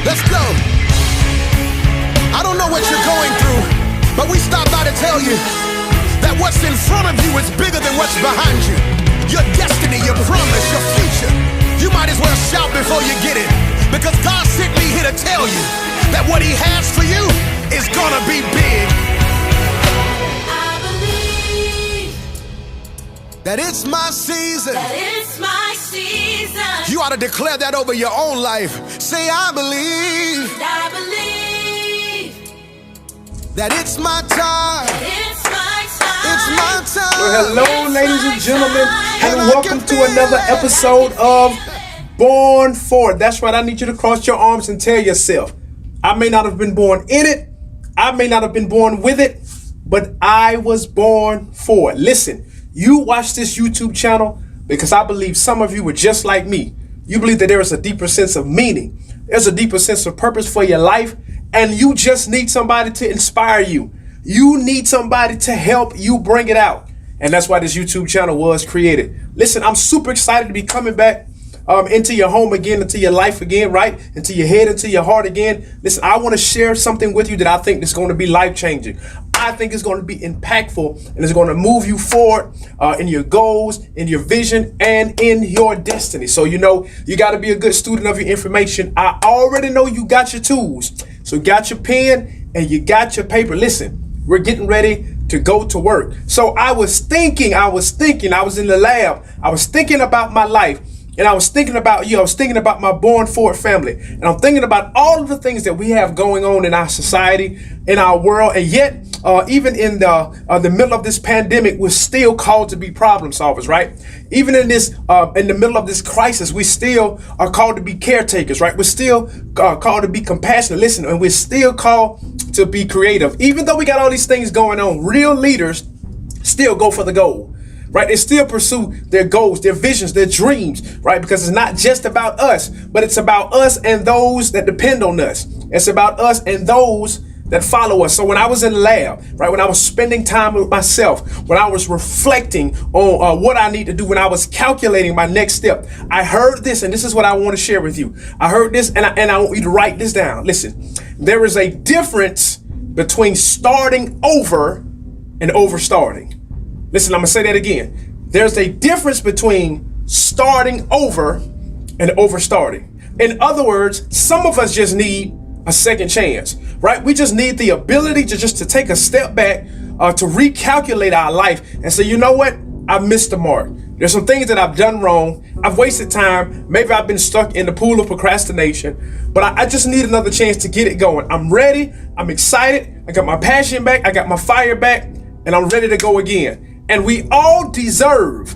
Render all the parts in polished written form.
Let's go. I don't know what you're going through, but we stopped by to tell you that what's in front of you is bigger than what's behind you. Your destiny, your promise, your future. You might as well shout before you get it, because God sent me here to tell you that what he has for you is gonna be big. I believe that it's my season. that it's my season. You ought to declare that over your own life. Say, I believe I believe that it's my time. that it's my time. It's my time. Well, hello, ladies and gentlemen, and And I welcome can to feel another it. episode of Born For It. That's right, I need you to cross your arms and tell yourself, I may not have been born in it, I may not have been born with it, but I was born for it. Listen, you watch this YouTube channel because I believe some of you are just like me. You believe that there is a deeper sense of meaning. There's a deeper sense of purpose for your life, and you just need somebody to inspire you. You need somebody to help you bring it out. And that's why this YouTube channel was created. Listen, I'm super excited to be coming back into your home again, into your life again, right? Into your head, into your heart again. Listen, I want to share something with you that I think is going to be life-changing. I think it's going to be impactful, and it's going to move you forward in your goals, in your vision, and in your destiny. So, you know, you got to be a good student of your information. I already know you got your tools. So you got your pen and you got your paper. Listen, we're getting ready to go to work. So I was thinking, I was in the lab. I was thinking about my life. And I was thinking about you. I was thinking about my Born For It family. And I'm thinking about all of the things that we have going on in our society, in our world. And yet, even in the middle of this pandemic, we're still called to be problem solvers, right? Even in this, in the middle of this crisis, we still are called to be caretakers, right? We're still called to be compassionate. Listen, and we're still called to be creative. Even though we got all these things going on, real leaders still go for the goal. Right? They still pursue their goals, their visions, their dreams, right? Because it's not just about us, but it's about us and those that depend on us. It's about us and those that follow us. So when I was in the lab, right, when I was spending time with myself, when I was reflecting on what I need to do, when I was calculating my next step, I heard this, and this is what I want to share with you. I heard this, and I want you to write this down. Listen, there is a difference between starting over and overstarting. Listen, I'm going to say that again. There's a difference between starting over and overstarting. In other words, some of us just need a second chance, right? We just need the ability to take a step back, to recalculate our life and say, you know what? I missed the mark. There's some things that I've done wrong. I've wasted time. Maybe I've been stuck in the pool of procrastination, but I just need another chance to get it going. I'm ready. I'm excited. I got my passion back. I got my fire back, and I'm ready to go again. And we all deserve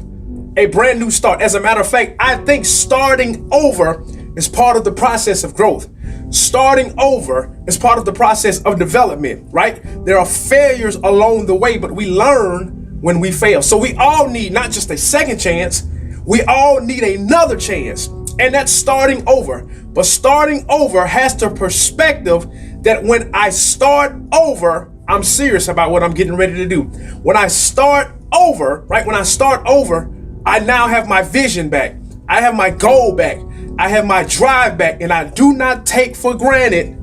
a brand new start. As a matter of fact, I think starting over is part of the process of growth. Starting over is part of the process of development, right? There are failures along the way, but we learn when we fail. So we all need not just a second chance, we all need another chance. And that's starting over. But starting over has the perspective that when I start over, I'm serious about what I'm getting ready to do. When I start over, right? When I start over, I now have my vision back. I have my goal back. I have my drive back. And I do not take for granted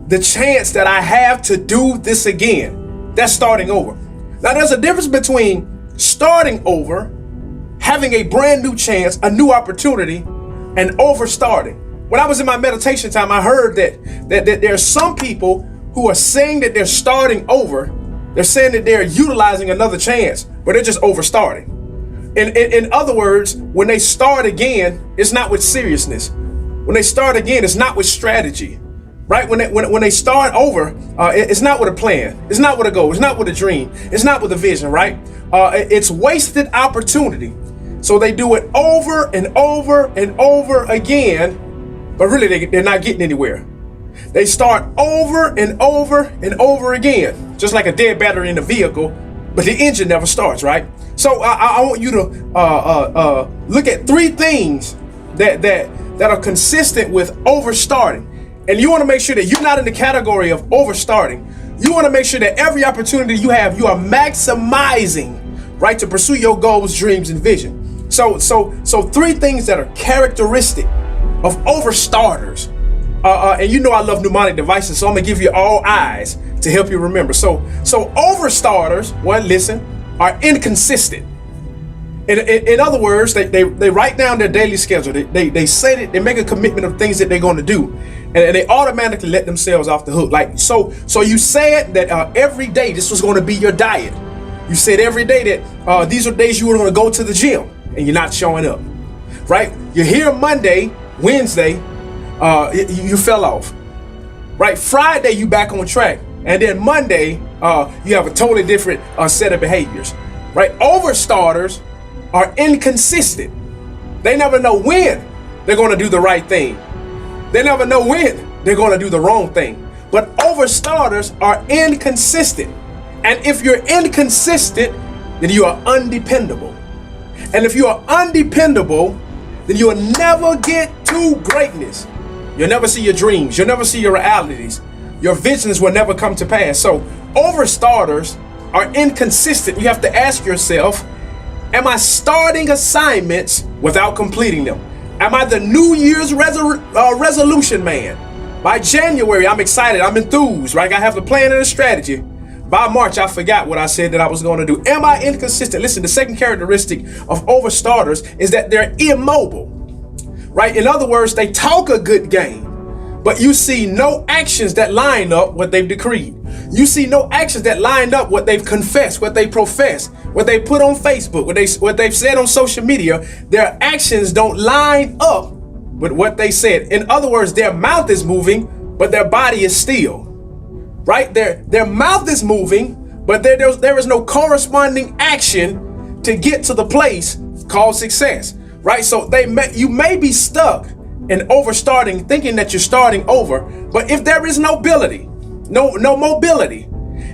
the chance that I have to do this again. That's starting over. Now, there's a difference between starting over, having a brand new chance, a new opportunity, and overstarting. When I was in my meditation time, I heard that there are some people who are saying that they're starting over. They're saying that they're utilizing another chance, but they're just overstarting. In other words, when they start again, it's not with seriousness. When they start again, it's not with strategy, right? When they start over, it's not with a plan. It's not with a goal. It's not with a dream. It's not with a vision, right? It's wasted opportunity. So they do it over and over and over again, but really they're not getting anywhere. They start over and over and over again, just like a dead battery in a vehicle, but the engine never starts, right? So I want you to look at three things that are consistent with overstarting. And you want to make sure that you're not in the category of overstarting. You want to make sure that every opportunity you have, you are maximizing, right, to pursue your goals, dreams, and vision. So three things that are characteristic of overstarters. and you know I love mnemonic devices, so I'm gonna give you all eyes to help you remember. So overstarters, one, listen, are inconsistent. In other words, they write down their daily schedule. They say that they make a commitment of things that they're going to do, and they automatically let themselves off the hook. Like so you said that every day this was going to be your diet. You said every day that these are days you were going to go to the gym, and you're not showing up. Right? You're here Monday, Wednesday, you fell off. Right? Friday you back on track, and then Monday you have a totally different set of behaviors. Right? Overstarters are inconsistent. They never know when they're going to do the right thing. They never know when they're going to do the wrong thing. But overstarters are inconsistent. And if you're inconsistent, then you are undependable. And if you are undependable, then you will never get to greatness. You'll never see your dreams. You'll never see your realities. Your visions will never come to pass. So overstarters are inconsistent. You have to ask yourself, am I starting assignments without completing them? Am I the New Year's resolution man? By January, I'm excited, I'm enthused, right? I have a plan and a strategy. By March, I forgot what I said that I was going to do. Am I inconsistent? Listen, the second characteristic of overstarters is that they're immobile, right? In other words, they talk a good game, but you see no actions that line up what they've decreed. You see no actions that line up what they've confessed, what they profess, what they put on Facebook, what they've said on social media. Their actions don't line up with what they said. In other words, their mouth is moving, but their body is still. Right? Their mouth is moving, but there is no corresponding action to get to the place called success. Right? So you may be stuck in overstarting, thinking that you're starting over, but if there is no mobility,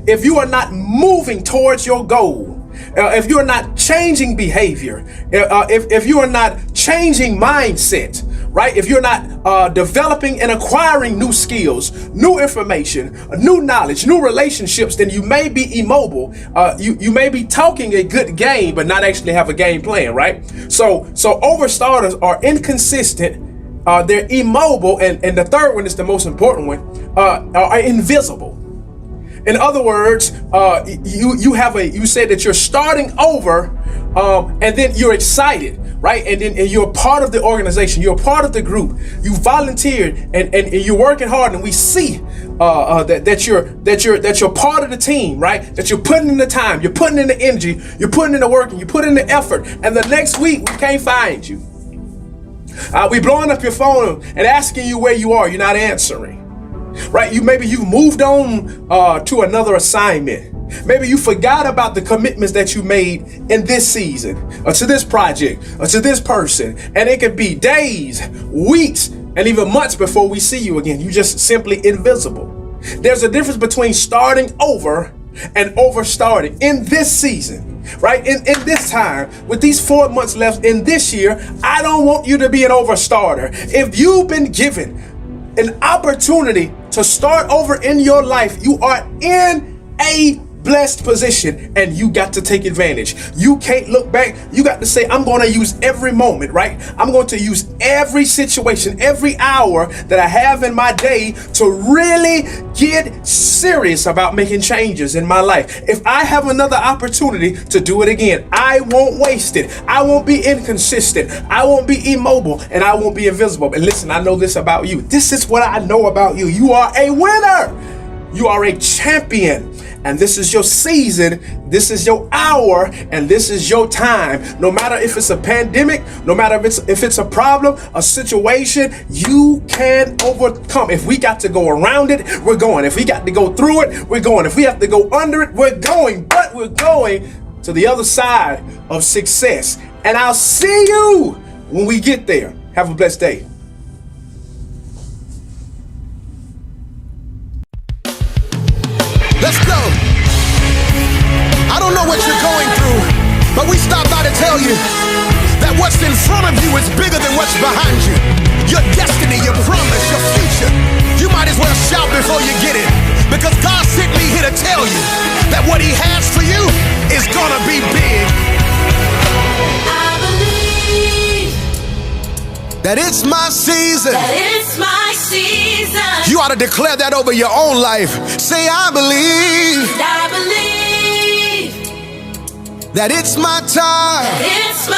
if you are not moving towards your goal, if you're not changing behavior, if you are not changing mindset, right? If you're not developing and acquiring new skills, new information, new knowledge, new relationships, then you may be immobile. You may be talking a good game, but not actually have a game plan, right? So overstarters are inconsistent. They're immobile, and the third one is the most important one, are invisible. In other words, you say that you're starting over, and then you're excited, right? And you're part of the organization, you're part of the group, you volunteered, and you're working hard, and we see that you're part of the team, right? That you're putting in the time, you're putting in the energy, you're putting in the work, and you're putting in the effort, and the next week we can't find you. We blowing up your phone and asking you where you are. You're not answering, right? Maybe you've moved on to another assignment. Maybe you forgot about the commitments that you made in this season, or to this project, or to this person. And it could be days, weeks, and even months before we see you again. You're just simply invisible. There's a difference between starting over and overstarting in this season. Right? In this time, with these 4 months left in this year, I don't want you to be an overstarter. If you've been given an opportunity to start over in your life, you are in a blessed position, and you got to take advantage. You can't look back. You got to say, I'm going to use every moment, right? I'm going to use every situation, every hour that I have in my day to really get serious about making changes in my life. If I have another opportunity to do it again, I won't waste it. I won't be inconsistent. I won't be immobile, and I won't be invisible. And listen, I know this about you. This is what I know about you. You are a winner. You are a champion. And this is your season, this is your hour, and this is your time. No matter if it's a pandemic, no matter if it's a problem, a situation, you can overcome. If we got to go around it, we're going. If we got to go through it, we're going. If we have to go under it, we're going. But we're going to the other side of success. And I'll see you when we get there. Have a blessed day. Let's go. I don't know what you're going through, but we stopped by to tell you that what's in front of you is bigger than what's behind you. Your destiny, your promise, your future. You might as well shout before you get it, because God sent me here to tell you that what He has for you is gonna be big. I believe That it's my season. that it's my season. ought to declare that over your own life. Say, I believe I believe that it's my time. it's my